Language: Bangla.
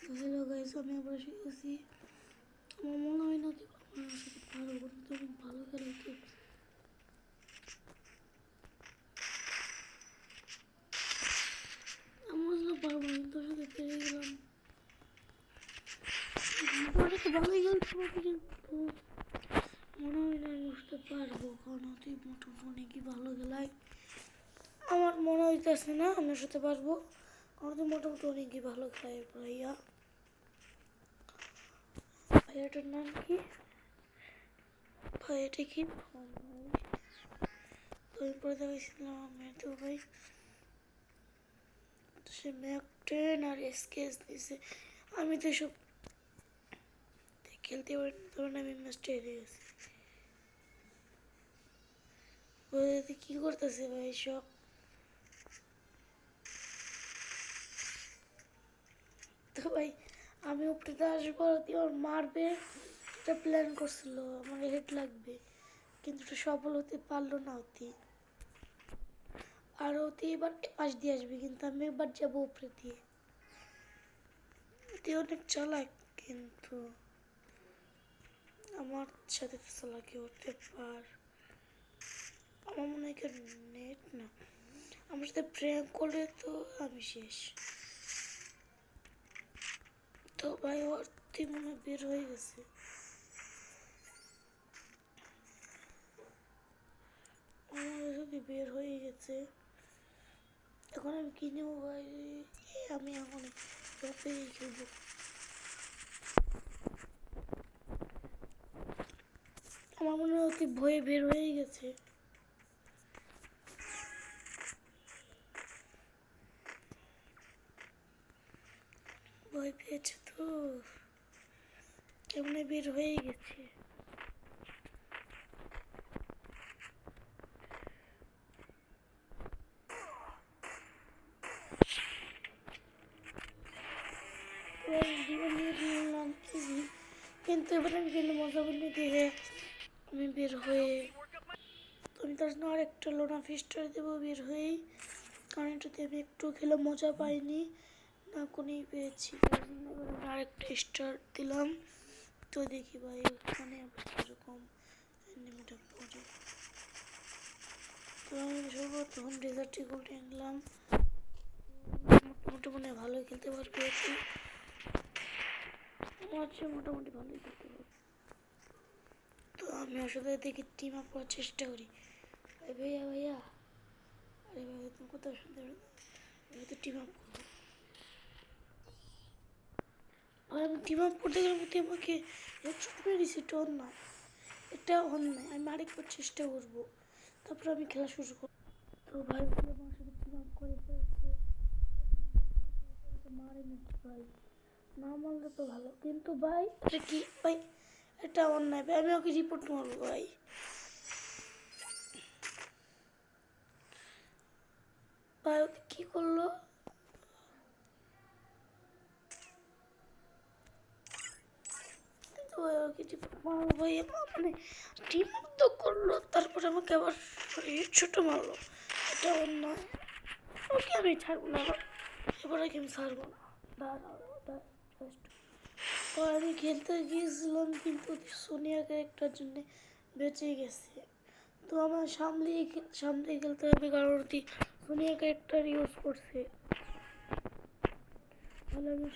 তো হ্যালো গাইস, আমি আবার এসে গেছি। আমার মনে হয় না যে আমার সাথে পারবো, কিন্তু অনেক ভালো খেলাইতে। আমার না পারবো না, তোর সাথে পেরে গেলাম। অনেক ভালোই খেলতে পারবো, কিন্তু মনে হয় না আমি সাথে পারবো, কারণ তুই মোটামুটি অনেকই ভালো খেলায়। আমার মনে হইতেছে না আমি সাথে পারবো, কারণ তুই মোটামুটি অনেকই ভালো খেলায়। ভাইয়াটার নাম কি? ভাইয়াটা কি? তো আমি পরে দেখাইছিলাম আমি তো ভাই, সে ম্যাক-10 আর এসকেএস দিয়েছে। আমি তো এসব খেলতে পারি না, তখন আমি ম্যাচটা হেরে গেছি। কি করতেছে ভাই সব? তো ভাই আমি উপরে আসবো, ওর মারবে, এটা প্ল্যান করছিল, আমার হেড লাগবে, কিন্তু এটা সফল হতে পারলো না অতি। আর অতি এবার পাশ দিয়ে আসবে, কিন্তু আমি এবার যাবো উপরে দিয়ে। অতি অনেক চালাক, কিন্তু আমার সাথে তো চালাকি হতে পার। আমার মনে হয় নেট না, আমার সাথে প্রেম করলে তো আমি শেষ। তো ভাই অতি মনে বের হয়ে গেছে। আমার যদি বের হয়ে গেছে, এখন আমি কি নেবো ভাই? আমি এখন ওপেই খেলবো। আমার মনে হয় অতি ভয়ে বের হয়ে গেছে। ভয় পেয়েছে তো, কেমনে বের হয়ে গেছে। কিন্তু এবার আমি গেলে মজা বলে দিয়ে আমি বের হয়ে, আমি তার জন্য আর একটা লোনা ফিস্টার দেবো বের হয়েই, কারণ এটাতে আমি একটু খেলে মজা পাইনি, না কোনেই পেয়েছি। তার জন্য এবার আমি আরেকটা স্টার দিলাম। তো দেখি ভাই ওখানে আবার কীরকম এনিমিটা পড়ে। তো আমি সর্বপ্রথম ডেজার্ট ইগলটা নিলাম, মোটামুটি মনে হয় ভালোই খেলতে পারবে। আমার হচ্ছে মোটামুটি ভালোই খেলতে পারবে। তো আমি ওর সাথে দেখি টিম আপ করার চেষ্টা করি। ভাইয়া ভাইয়া, আরে ভাই তুমি কোথাও শুনতে পারো? আমি তো টিম আপ করবো, আর আমি টিম আপ করতে গেলে তুই আমাকে হেডশট মেরে দিস। এটা অন্যায়, এটা অন্যায়। আমি আরেকবার চেষ্টা করবো, তারপর আমি খেলা শুরু করবো। তো ভাই আমার সাথে টিম আপ করে ফেলছে, মারে নাকি ভাই? না মারলে তো ভালো, কিন্তু ভাই এটা কি ভাই? এটা অন্যায় ভাই, আমি ওকে রিপোর্ট মারবো ভাই। ভাই ওকে কি করলো? ভাই ওকে রিপোর্ট মারবো ভাই, মানে টিম আপ তো করলো, তারপর আমাকে আবার হেডশট মারলো। এটা অন্যায়, ওকে আমি ছাড়বো না, এবার ওকে আমি ছাড়বো না। তো আমি খেলতে গিয়েছিলাম, কিন্তু সোনিয়া ক্যারেক্টার জন্য বেঁচে গেছে। তো আমার সামনে খেলতে হবে, কারণ সোনিয়া ক্যারেক্টার ইউজ করছে, তাহলে আমি